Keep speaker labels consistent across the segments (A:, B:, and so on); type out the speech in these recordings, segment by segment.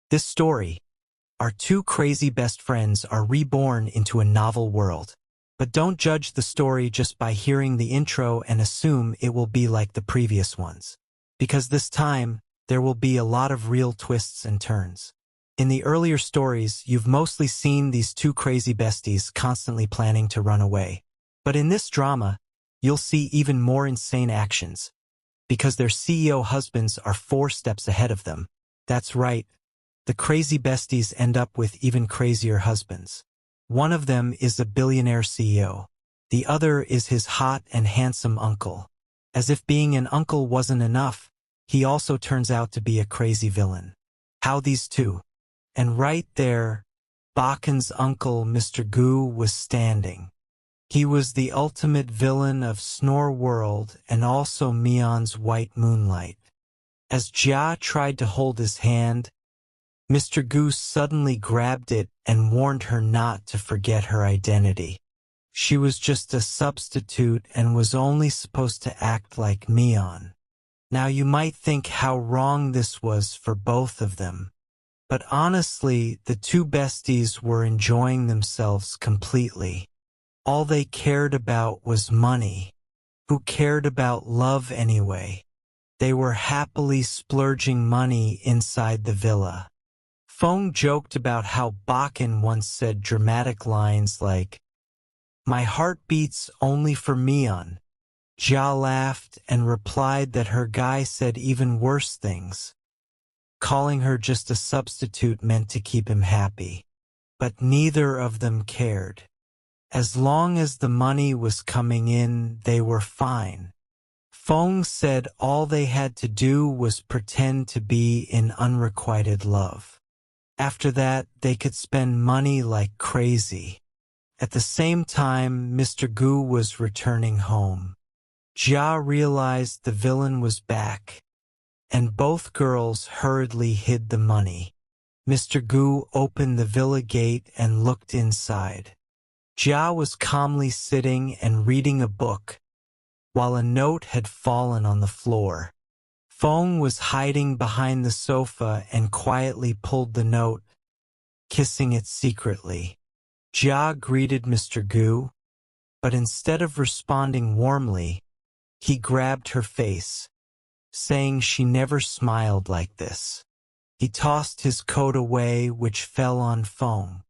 A: This story, our two crazy best friends are reborn into a novel world. But don't judge the story just by hearing the intro and assume it will be like the previous ones. Because this time, there will be a lot of real twists and turns. In the earlier stories, you've mostly seen these two crazy besties constantly planning to run away. But in this drama, you'll see even more insane actions. Because their CEO husbands are 4 steps ahead of them. That's right. The crazy besties end up with even crazier husbands. One of them is a billionaire CEO. The other is his hot and handsome uncle. As if being an uncle wasn't enough, he also turns out to be a crazy villain. How these two? And right there, Bakken's uncle, Mr. Goo, was standing. He was the ultimate villain of Snore World and also Mion's White Moonlight. As Jia tried to hold his hand, Mr. Goose suddenly grabbed it and warned her not to forget her identity. She was just a substitute and was only supposed to act like Mion. Now you might think how wrong this was for both of them. But honestly, the two besties were enjoying themselves completely. All they cared about was money. Who cared about love anyway? They were happily splurging money inside the villa. Fong joked about how Bakken once said dramatic lines like, "My heart beats only for Mion." Jia laughed and replied that her guy said even worse things. Calling her just a substitute meant to keep him happy. But neither of them cared. As long as the money was coming in, they were fine. Fong said all they had to do was pretend to be in unrequited love. After that, they could spend money like crazy. At the same time, Mr. Goo was returning home. Jia realized the villain was back, and both girls hurriedly hid the money. Mr. Goo opened the villa gate and looked inside. Jia was calmly sitting and reading a book, while a note had fallen on the floor. Fong was hiding behind the sofa and quietly pulled the note, kissing it secretly. Jia greeted Mr. Goo, but instead of responding warmly, he grabbed her face, saying she never smiled like this. He tossed his coat away, which fell on Fong.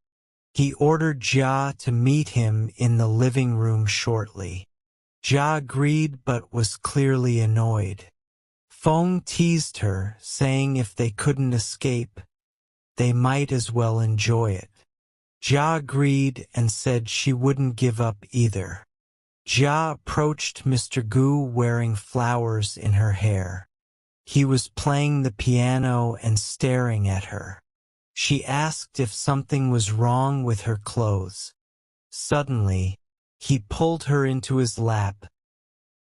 A: He ordered Jia to meet him in the living room shortly. Jia agreed but was clearly annoyed. Fong teased her, saying if they couldn't escape, they might as well enjoy it. Jia agreed and said she wouldn't give up either. Jia approached Mr. Goo wearing flowers in her hair. He was playing the piano and staring at her. She asked if something was wrong with her clothes. Suddenly, he pulled her into his lap,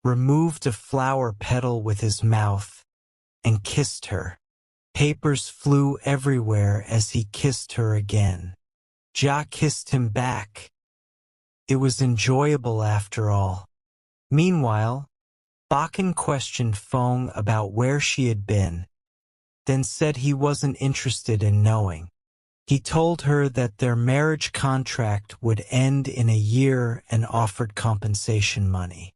A: removed a flower petal with his mouth, and kissed her. Papers flew everywhere as he kissed her again. Jia kissed him back. It was enjoyable after all. Meanwhile, Bakken questioned Fong about where she had been, then said he wasn't interested in knowing. He told her that their marriage contract would end in a year and offered compensation money.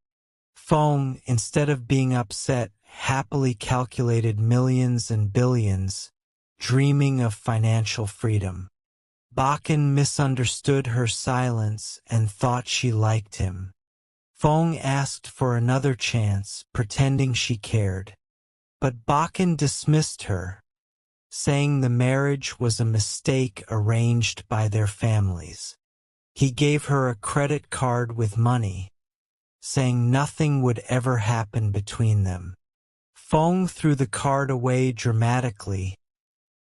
A: Fong, instead of being upset, happily calculated millions and billions, dreaming of financial freedom. Bakken misunderstood her silence and thought she liked him. Fong asked for another chance, pretending she cared. But Bakken dismissed her, saying the marriage was a mistake arranged by their families. He gave her a credit card with money, saying nothing would ever happen between them. Fong threw the card away dramatically,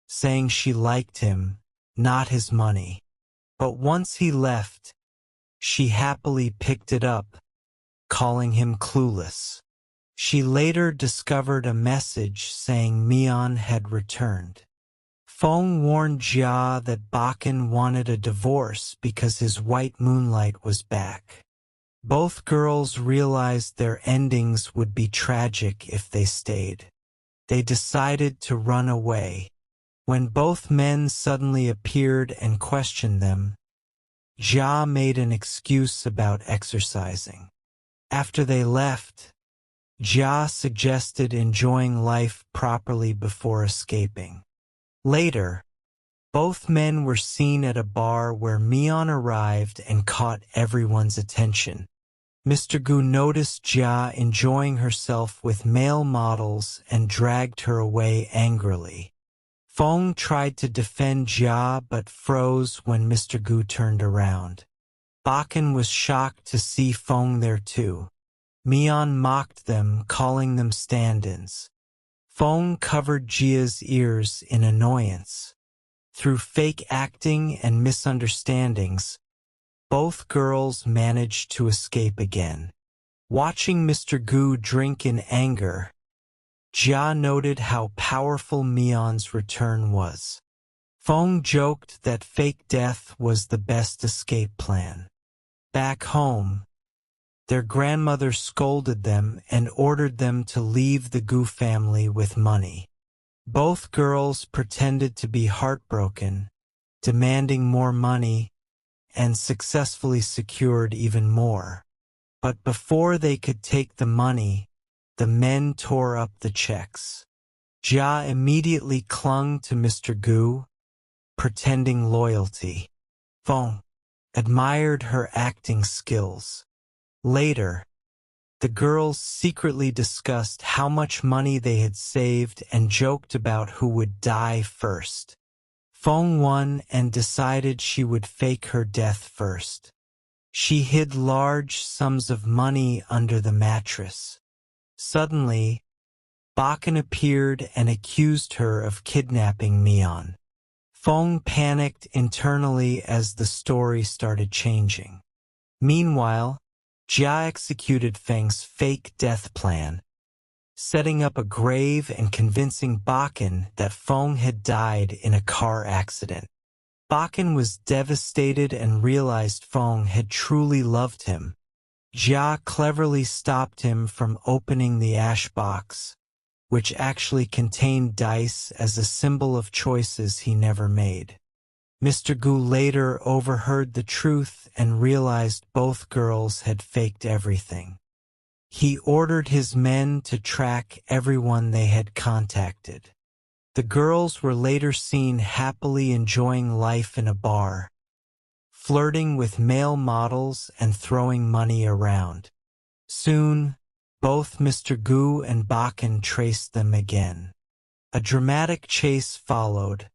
A: saying she liked him, not his money. But once he left, she happily picked it up, calling him clueless. She later discovered a message saying Mion had returned. Fong warned Jia that Bakken wanted a divorce because his White Moonlight was back. Both girls realized their endings would be tragic if they stayed. They decided to run away. When both men suddenly appeared and questioned them, Jia made an excuse about exercising. After they left, Jia suggested enjoying life properly before escaping. Later, both men were seen at a bar where Mian arrived and caught everyone's attention. Mr. Gu noticed Jia enjoying herself with male models and dragged her away angrily. Feng tried to defend Jia but froze when Mr. Gu turned around. Bakken was shocked to see Feng there too. Mian mocked them, calling them stand-ins. Feng covered Jia's ears in annoyance. Through fake acting and misunderstandings, both girls managed to escape again. Watching Mr. Gu drink in anger, Jia noted how powerful Mian's return was. Feng joked that fake death was the best escape plan. Back home, their grandmother scolded them and ordered them to leave the Gu family with money. Both girls pretended to be heartbroken, demanding more money, and successfully secured even more. But before they could take the money, the men tore up the checks. Jia immediately clung to Mr. Gu, pretending loyalty. Feng admired her acting skills. Later, the girls secretly discussed how much money they had saved and joked about who would die first. Feng won and decided she would fake her death first. She hid large sums of money under the mattress. Suddenly, Bakken appeared and accused her of kidnapping Mian. Feng panicked internally as the story started changing. Meanwhile, Jia executed Feng's fake death plan, setting up a grave and convincing Bakken that Feng had died in a car accident. Bakken was devastated and realized Feng had truly loved him. Jia cleverly stopped him from opening the ash box, which actually contained dice as a symbol of choices he never made. Mr. Gu later overheard the truth and realized both girls had faked everything. He ordered his men to track everyone they had contacted. The girls were later seen happily enjoying life in a bar, flirting with male models and throwing money around. Soon, both Mr. Gu and Bakken traced them again. A dramatic chase followed,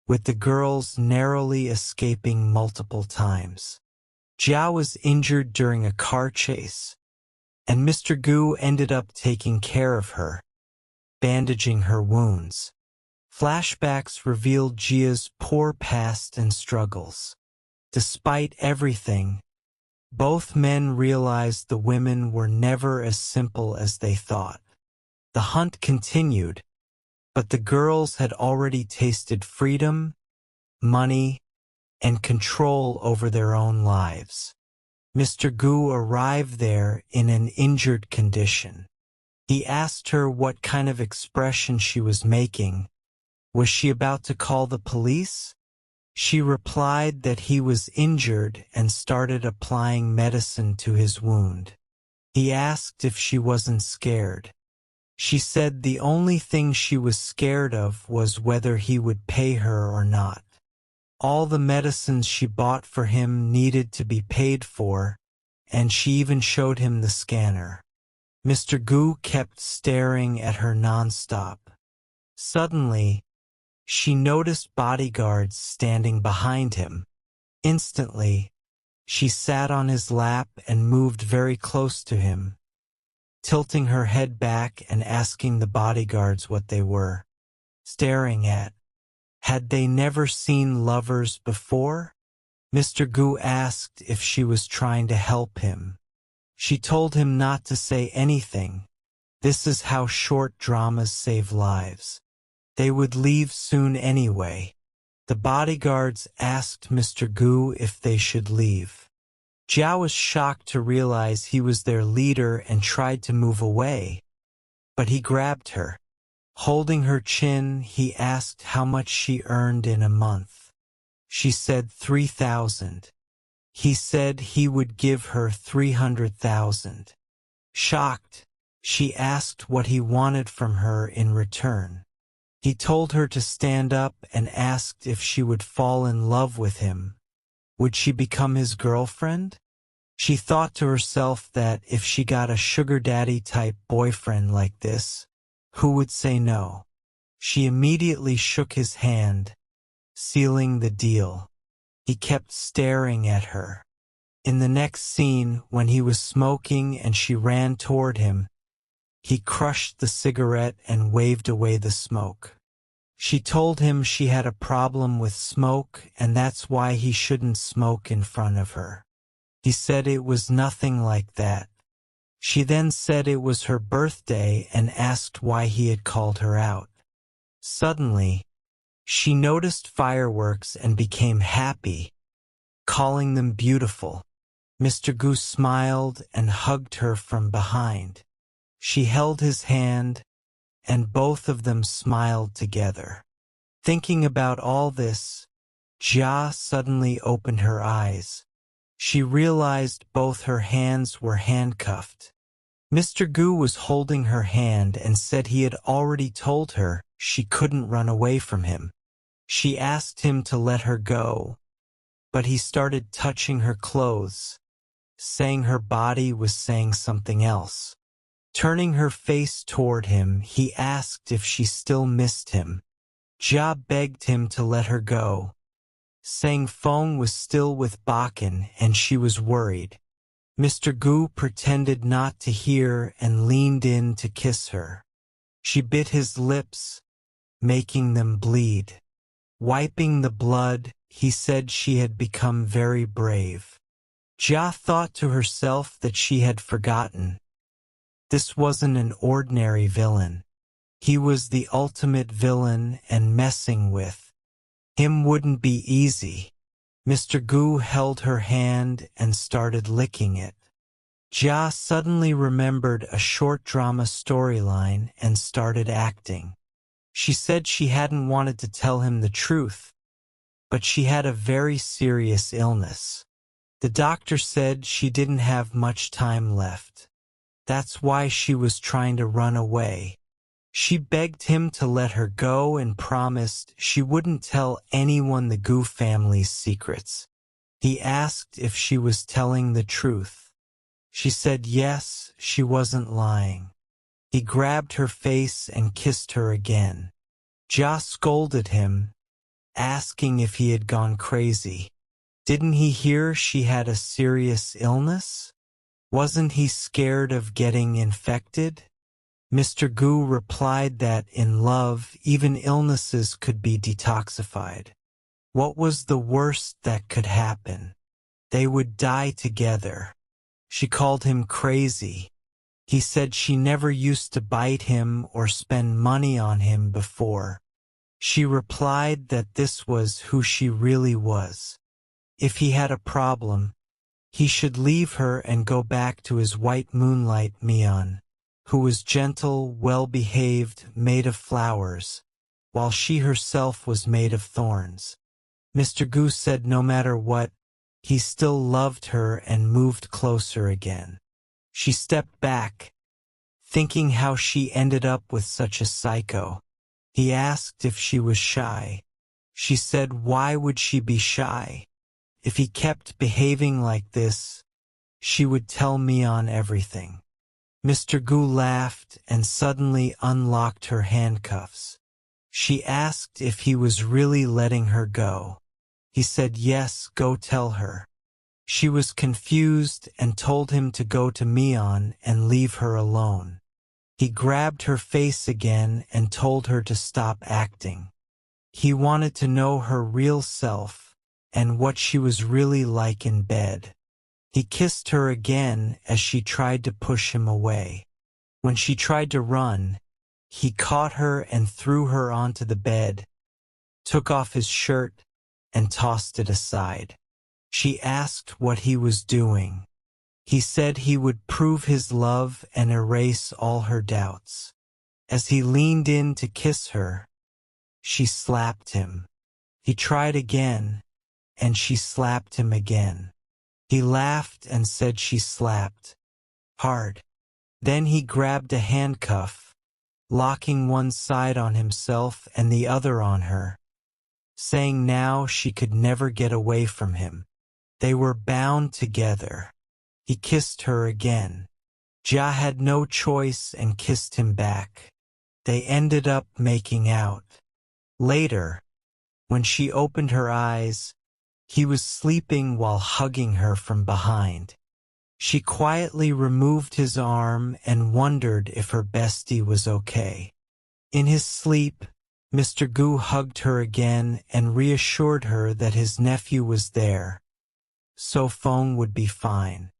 A: with the girls narrowly escaping multiple times. Jia was injured during a car chase, and Mr. Gu ended up taking care of her, bandaging her wounds. Flashbacks revealed Jia's poor past and struggles. Despite everything, both men realized the women were never as simple as they thought. The hunt continued, but the girls had already tasted freedom, money, and control over their own lives. Mr. Gu arrived there in an injured condition. He asked her what kind of expression she was making. Was she about to call the police? She replied that he was injured and started applying medicine to his wound. He asked if she wasn't scared. She said the only thing she was scared of was whether he would pay her or not. All the medicines she bought for him needed to be paid for, and she even showed him the scanner. Mr. Gu kept staring at her nonstop. Suddenly, she noticed bodyguards standing behind him. Instantly, she sat on his lap and moved very close to him, tilting her head back and asking the bodyguards what they were staring at. Had they never seen lovers before? Mr. Gu asked if she was trying to help him. She told him not to say anything. This is how short dramas save lives. They would leave soon anyway. The bodyguards asked Mr. Gu if they should leave. Jia was shocked to realize he was their leader and tried to move away, but he grabbed her. Holding her chin, he asked how much she earned in a month. She said 3,000. He said he would give her 300,000. Shocked, she asked what he wanted from her in return. He told her to stand up and asked if she would fall in love with him. Would she become his girlfriend? She thought to herself that if she got a sugar daddy type boyfriend like this, who would say no? She immediately shook his hand, sealing the deal. He kept staring at her. In the next scene, when he was smoking and she ran toward him, he crushed the cigarette and waved away the smoke. She told him she had a problem with smoke and that's why he shouldn't smoke in front of her. He said it was nothing like that. She then said it was her birthday and asked why he had called her out. Suddenly, she noticed fireworks and became happy, calling them beautiful. Mr. Goose smiled and hugged her from behind. She held his hand, and both of them smiled together. Thinking about all this, Jia suddenly opened her eyes. She realized both her hands were handcuffed. Mr. Gu was holding her hand and said he had already told her she couldn't run away from him. She asked him to let her go, but he started touching her clothes, saying her body was saying something else. Turning her face toward him, he asked if she still missed him. Jia begged him to let her go, saying Feng was still with Bakken and she was worried. Mr. Gu pretended not to hear and leaned in to kiss her. She bit his lips, making them bleed. Wiping the blood, he said she had become very brave. Jia thought to herself that she had forgotten. This wasn't an ordinary villain. He was the ultimate villain and messing with him wouldn't be easy. Mr. Gu held her hand and started licking it. Jia suddenly remembered a short drama storyline and started acting. She said she hadn't wanted to tell him the truth, but she had a very serious illness. The doctor said she didn't have much time left. That's why she was trying to run away. She begged him to let her go and promised she wouldn't tell anyone the Gu family's secrets. He asked if she was telling the truth. She said yes, she wasn't lying. He grabbed her face and kissed her again. Jia scolded him, asking if he had gone crazy. Didn't he hear she had a serious illness? Wasn't he scared of getting infected? Mr. Gu replied that in love, even illnesses could be detoxified. What was the worst that could happen? They would die together. She called him crazy. He said she never used to bite him or spend money on him before. She replied that this was who she really was. If he had a problem, he should leave her and go back to his white moonlight Mian, who was gentle, well-behaved, made of flowers, while she herself was made of thorns. Mr. Gu said no matter what, he still loved her and moved closer again. She stepped back, thinking how she ended up with such a psycho. He asked if she was shy. She said why would she be shy? If he kept behaving like this, she would tell Mian everything. Mr. Gu laughed and suddenly unlocked her handcuffs. She asked if he was really letting her go. He said yes, go tell her. She was confused and told him to go to Mian and leave her alone. He grabbed her face again and told her to stop acting. He wanted to know her real self and what she was really like in bed. He kissed her again as she tried to push him away. When she tried to run, he caught her and threw her onto the bed, took off his shirt, and tossed it aside. She asked what he was doing. He said he would prove his love and erase all her doubts. As he leaned in to kiss her, she slapped him. He tried again, and she slapped him again. He laughed and said she slapped hard. Then he grabbed a handcuff, locking one side on himself and the other on her, saying now she could never get away from him. They were bound together. He kissed her again. Ja had no choice and kissed him back. They ended up making out. Later, when she opened her eyes, he was sleeping while hugging her from behind. She quietly removed his arm and wondered if her bestie was okay. In his sleep, Mr. Gu hugged her again and reassured her that his nephew was there, so Fong would be fine.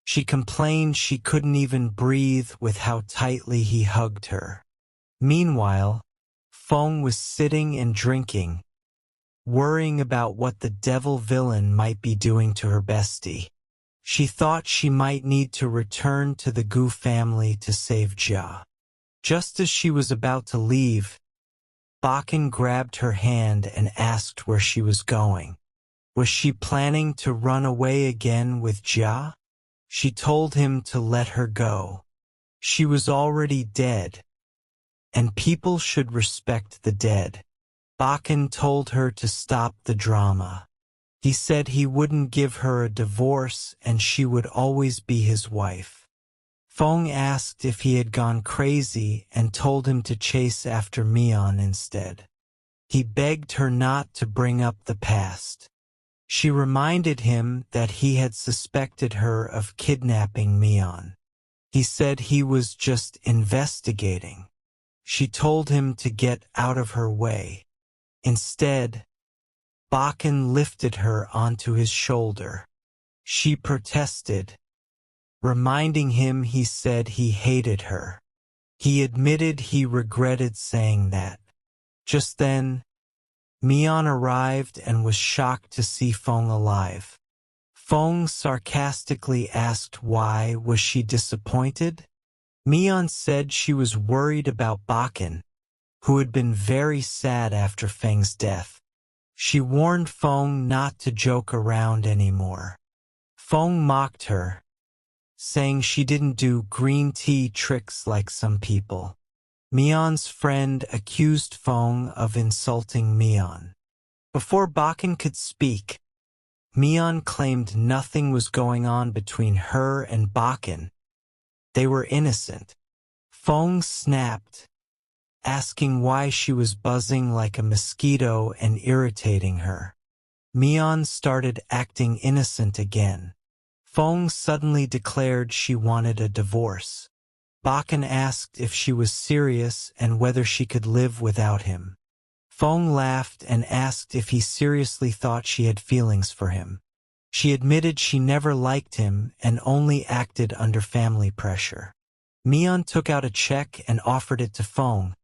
A: She complained she couldn't even breathe with how tightly he hugged her. Meanwhile, Fong was sitting and drinking, worrying about what the devil villain might be doing to her bestie. She thought she might need to return to the Gu family to save Ja. Just as she was about to leave, Bakken grabbed her hand and asked where she was going. Was she planning to run away again with Ja? She told him to let her go. She was already dead, and people should respect the dead. Bakken told her to stop the drama. He said he wouldn't give her a divorce and she would always be his wife. Fong asked if he had gone crazy and told him to chase after Mian instead. He begged her not to bring up the past. She reminded him that he had suspected her of kidnapping Mian. He said he was just investigating. She told him to get out of her way. Instead, Bakken lifted her onto his shoulder. She protested, reminding him he said he hated her. He admitted he regretted saying that. Just then, Mian arrived and was shocked to see Fong alive. Fong sarcastically asked why was she disappointed. Mian said she was worried about Bakken, who had been very sad after Feng's death. She warned Fong not to joke around anymore. Fong mocked her, saying she didn't do green tea tricks like some people. Mian's friend accused Fong of insulting Mian. Before Bakken could speak, Mian claimed nothing was going on between her and Bakken. They were innocent. Fong snapped, asking why she was buzzing like a mosquito and irritating her. Mian started acting innocent again. Fong suddenly declared she wanted a divorce. Bakken asked if she was serious and whether she could live without him. Fong laughed and asked if he seriously thought she had feelings for him. She admitted she never liked him and only acted under family pressure. Mian took out a check and offered it to Fong,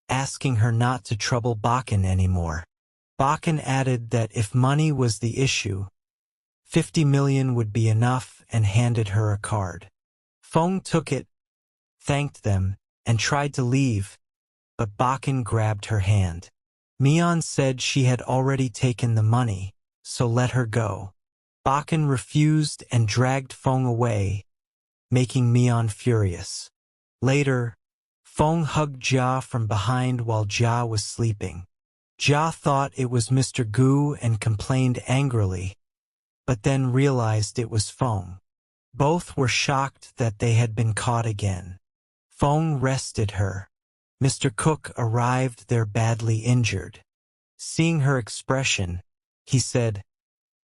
A: asking her not to trouble Bakken anymore. Bakken added that if money was the issue, 50 million would be enough and handed her a card. Fong took it, thanked them, and tried to leave, but Bakken grabbed her hand. Mian said she had already taken the money, so let her go. Bakken refused and dragged Fong away, making Mian furious. Later, Fong hugged Ja from behind while Ja was sleeping. Ja thought it was Mr. Gu and complained angrily, but then realized it was Fong. Both were shocked that they had been caught again. Fong rested her. Mr. Cook arrived there badly injured. Seeing her expression, he said,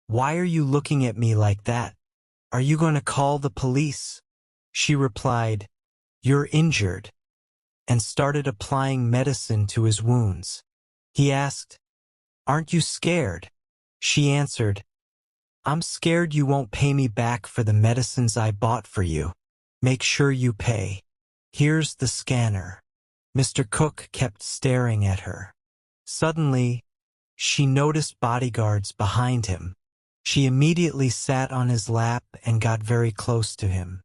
A: "Why are you looking at me like that? Are you going to call the police?" She replied, "You're injured," and started applying medicine to his wounds. He asked, "Aren't you scared?" She answered, "I'm scared you won't pay me back for the medicines I bought for you. Make sure you pay. Here's the scanner." Mr. Cook kept staring at her. Suddenly, she noticed bodyguards behind him. She immediately sat on his lap and got very close to him.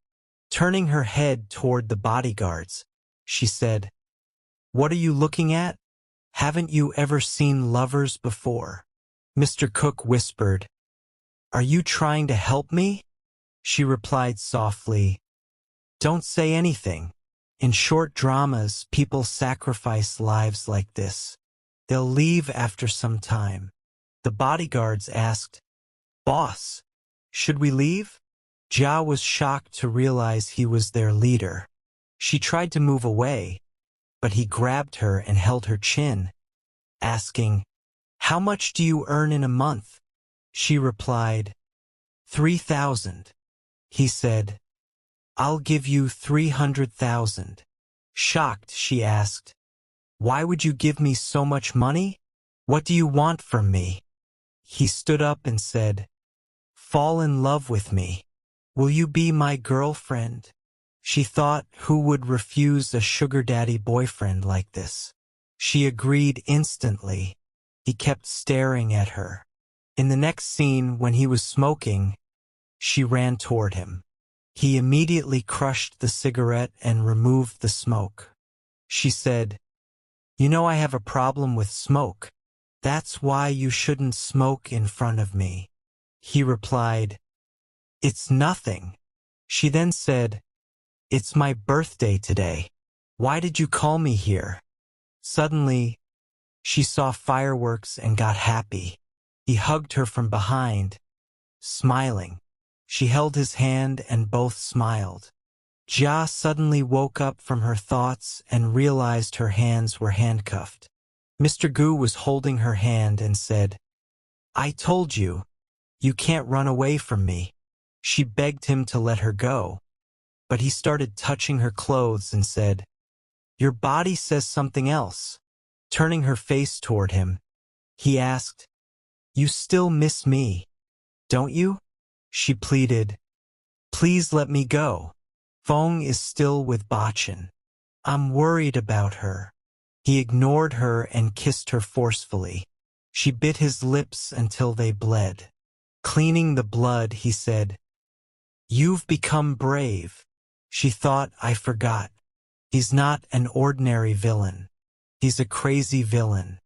A: Turning her head toward the bodyguards, she said, What are you looking at? Haven't you ever seen lovers before? Mr. Cook whispered. Are you trying to help me? She replied softly. Don't say anything. In short dramas, people sacrifice lives like this. They'll leave after some time. The bodyguards asked, Boss, should we leave? Jia was shocked to realize he was their leader. She tried to move away, but he grabbed her and held her chin, asking, How much do you earn in a month? She replied, 3,000. He said, I'll give you 300,000. Shocked, she asked, Why would you give me so much money? What do you want from me? He stood up and said, Fall in love with me. Will you be my girlfriend? She thought, who would refuse a sugar daddy boyfriend like this? She agreed instantly. He kept staring at her. In the next scene, when he was smoking, she ran toward him. He immediately crushed the cigarette and removed the smoke. She said, You know I have a problem with smoke. That's why you shouldn't smoke in front of me. He replied, It's nothing. She then said, It's my birthday today. Why did you call me here? Suddenly, she saw fireworks and got happy. He hugged her from behind, smiling. She held his hand and both smiled. Jia suddenly woke up from her thoughts and realized her hands were handcuffed. Mr. Gu was holding her hand and said, I told you, you can't run away from me. She begged him to let her go, but he started touching her clothes and said, Your body says something else. Turning her face toward him, he asked, You still miss me, don't you? She pleaded, Please let me go. Feng is still with Bachin. I'm worried about her. He ignored her and kissed her forcefully. She bit his lips until they bled. Cleaning the blood, he said, You've become brave. She thought, I forgot. He's not an ordinary villain. He's a crazy villain.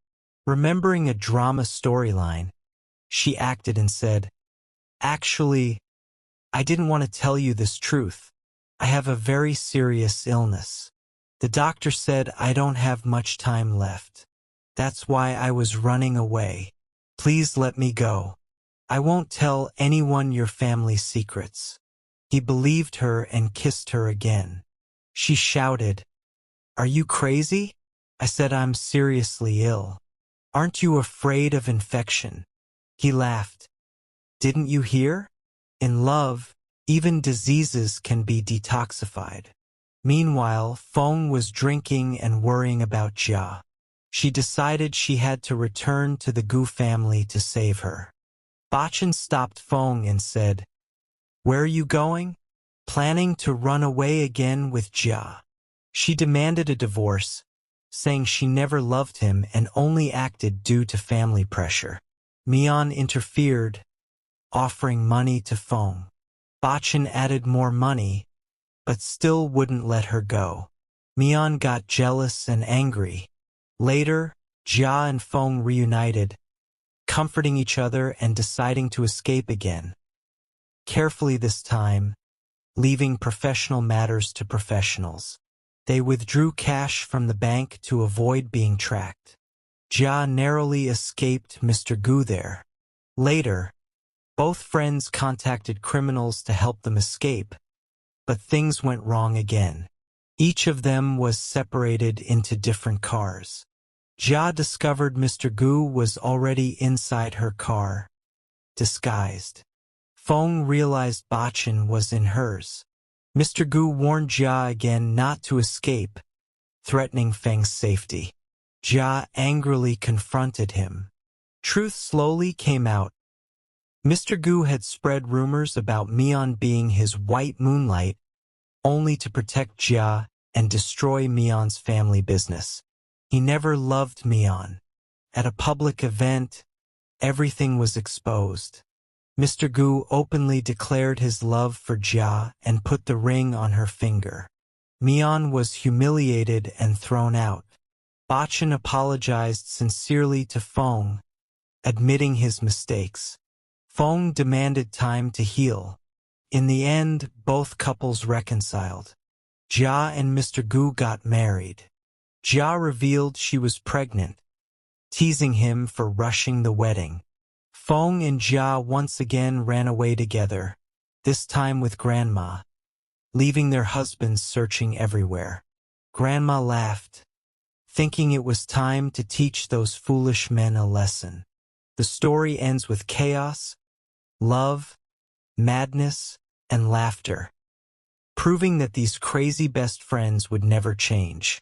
A: Remembering a drama storyline, she acted and said, Actually, I didn't want to tell you this truth. I have a very serious illness. The doctor said I don't have much time left. That's why I was running away. Please let me go. I won't tell anyone your family's secrets. He believed her and kissed her again. She shouted, Are you crazy? I said I'm seriously ill. Aren't you afraid of infection? He laughed. Didn't you hear? In love, even diseases can be detoxified. Meanwhile, Feng was drinking and worrying about Jia. She decided she had to return to the Gu family to save her. Bachin stopped Feng and said, Where are you going? Planning to run away again with Jia. She demanded a divorce, saying she never loved him and only acted due to family pressure. Mian interfered, offering money to Feng. Bachin added more money, but still wouldn't let her go. Mian got jealous and angry. Later, Jia and Feng reunited, comforting each other and deciding to escape again. Carefully this time, leaving professional matters to professionals. They withdrew cash from the bank to avoid being tracked. Jia narrowly escaped Mr. Gu there. Later, both friends contacted criminals to help them escape, but things went wrong again. Each of them was separated into different cars. Jia discovered Mr. Gu was already inside her car, disguised. Feng realized Bachin was in hers. Mr. Gu warned Jia again not to escape, threatening Feng's safety. Jia angrily confronted him. Truth slowly came out. Mr. Gu had spread rumors about Mian being his white moonlight, only to protect Jia and destroy Mian's family business. He never loved Mian. At a public event, everything was exposed. Mr. Gu openly declared his love for Jia and put the ring on her finger. Mian was humiliated and thrown out. Bachan apologized sincerely to Feng, admitting his mistakes. Feng demanded time to heal. In the end, both couples reconciled. Jia and Mr. Gu got married. Jia revealed she was pregnant, teasing him for rushing the wedding. Feng and Jia once again ran away together, this time with Grandma, leaving their husbands searching everywhere. Grandma laughed, thinking it was time to teach those foolish men a lesson. The story ends with chaos, love, madness, and laughter, proving that these crazy best friends would never change.